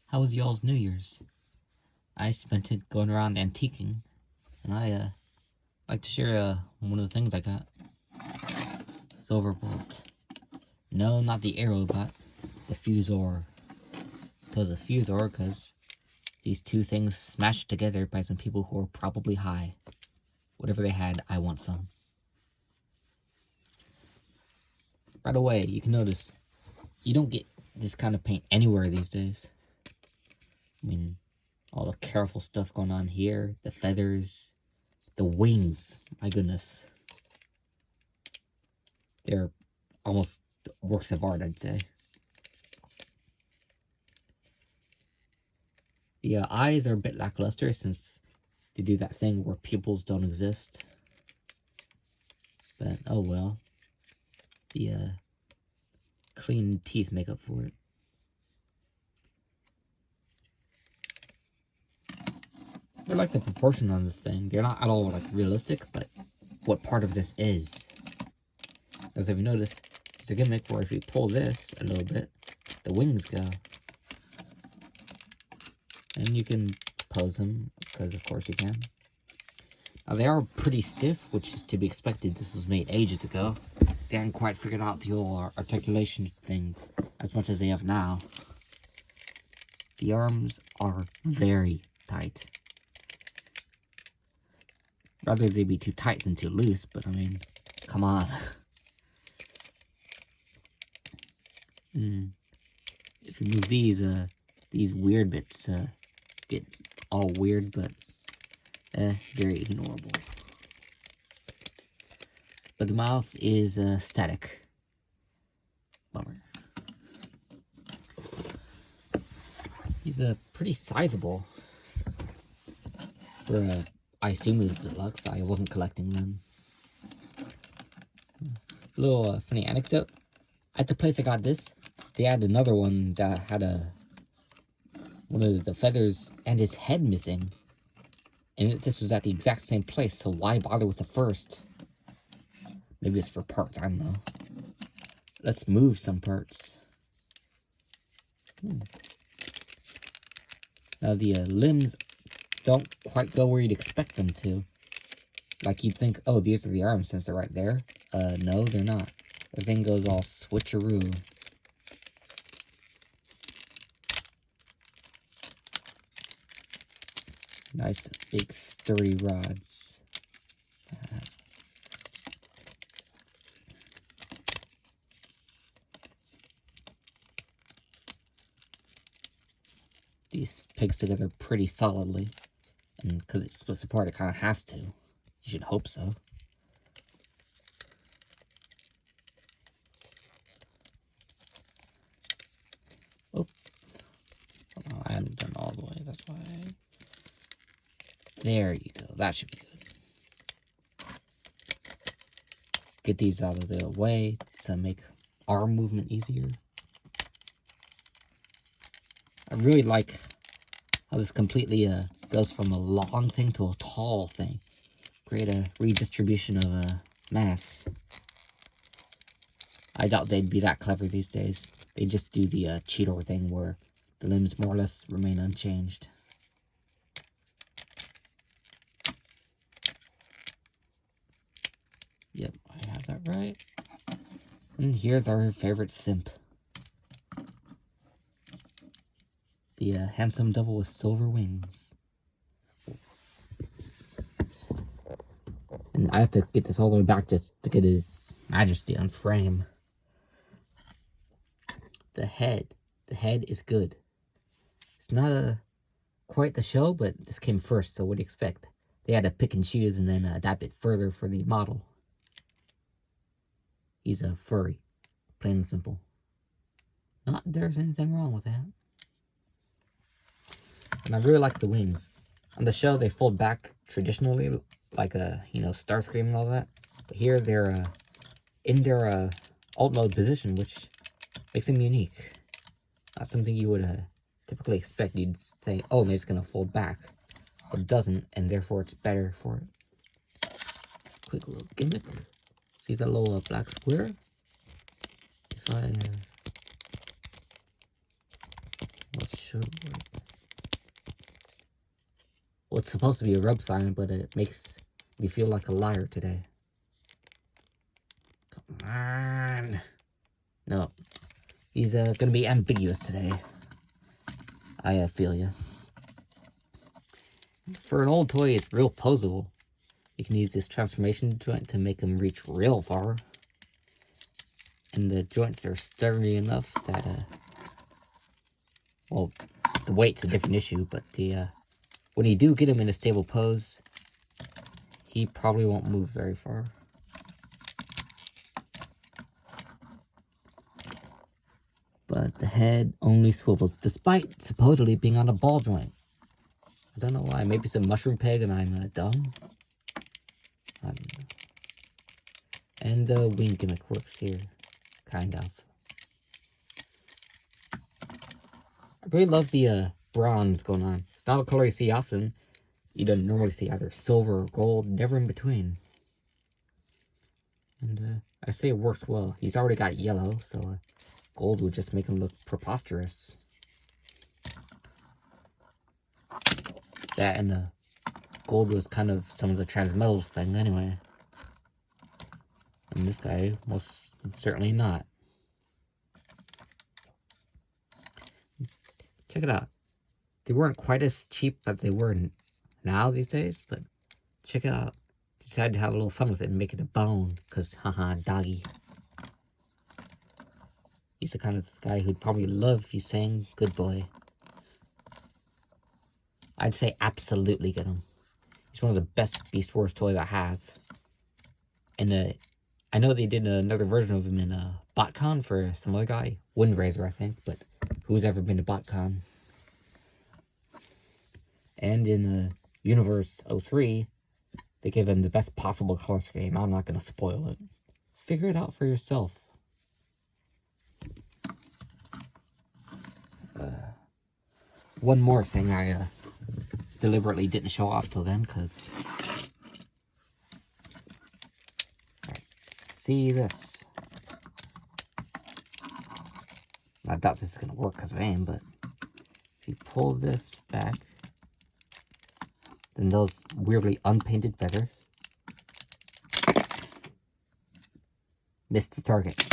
How was y'all's New Year's? I spent it going around antiquing, and I like to share one of the things I got. Silverbolt. No, not the arrow, but the fusor. It was a fusor because these two things smashed together by some people who are probably high. Whatever they had, I want some. Right away, you can notice you don't get this kind of paint anywhere these days. I mean, all the careful stuff going on here, the feathers, the wings, my goodness. They're almost works of art, I'd say. The eyes are a bit lackluster since they do that thing where pupils don't exist. But, oh well. The clean teeth make up for it. I like the proportion on the thing. They're not at all like realistic, but what part of this is. As if you notice, it's a gimmick where if you pull this a little bit, the wings go. And you can pose them, because of course you can. Now they are pretty stiff, which is to be expected. This was made ages ago. They hadn't quite figured out the whole articulation thing as much as they have now. The arms are very tight. Rather they be too tight than too loose, but I mean, come on. If you move these weird bits get all weird, but very ignorable. But the mouth is static. Bummer. He's pretty sizable for I assume it was deluxe. I wasn't collecting them. A little funny anecdote. At the place I got this, they had another one that had one of the feathers and his head missing. And this was at the exact same place, so why bother with the first? Maybe it's for parts, I don't know. Let's move some parts. Now the limbs don't quite go where you'd expect them to. Like you'd think, oh, these are the arms since they're right there. No, they're not. Everything goes all switcheroo. Nice big sturdy rods. These pegs together pretty solidly. And because it splits apart, it kind of has to. You should hope so. Oh. Oh, I haven't done all the way, that's why. There you go. That should be good. Get these out of the way to make arm movement easier. I really like how this completely goes from a long thing to a tall thing. Create a redistribution of mass. I doubt they'd be that clever these days. They just do the Cheetor thing where the limbs more or less remain unchanged. Yep, I have that right. And here's our favorite simp. The handsome devil with silver wings. And I have to get this all the way back just to get his majesty on frame. The head is good. It's not quite the show, but this came first, so what do you expect? They had to pick and choose and then adapt it further for the model. He's a furry, plain and simple. Not there's anything wrong with that. And I really like the wings. On the show, they fold back traditionally, like Starscream and all that. But here, they're in their alt mode position, which makes them unique. Not something you would typically expect. You'd say, oh, maybe it's going to fold back. But it doesn't, and therefore it's better for it. Quick little gimmick. See the little black square? If I let's show should work. Well, it's supposed to be a rub sign, but it makes me feel like a liar today. Come on. No. He's gonna be ambiguous today. I feel ya. For an old toy, it's real posable. You can use this transformation joint to make him reach real far. And the joints are sturdy enough that, well, the weight's a different issue, but when you do get him in a stable pose, he probably won't move very far. But the head only swivels, despite supposedly being on a ball joint. I don't know why. Maybe it's a mushroom peg and I'm dumb. I don't know. And the wing gimmick works here. Kind of. I really love the bronze going on. It's not a color you see often. You don't normally see either silver or gold, never in between. And I say it works well. He's already got yellow, so gold would just make him look preposterous. That and the gold was kind of some of the transmetals thing anyway. And this guy, most certainly not. Check it out. They weren't quite as cheap as they were now these days, but check it out. Decided to have a little fun with it and make it a bone, because haha, doggy. He's the kind of guy who'd probably love if you sang Good Boy. I'd say absolutely get him. He's one of the best Beast Wars toys I have. And I know they did another version of him in BotCon for some other guy. Windraiser, I think, but who's ever been to BotCon? And in Universe 03, they gave him the best possible color scheme. I'm not going to spoil it. Figure it out for yourself. One more thing I deliberately didn't show off till then, because... Right, see this. I doubt this is going to work because of aim, but if you pull this back, then those weirdly unpainted feathers missed the target.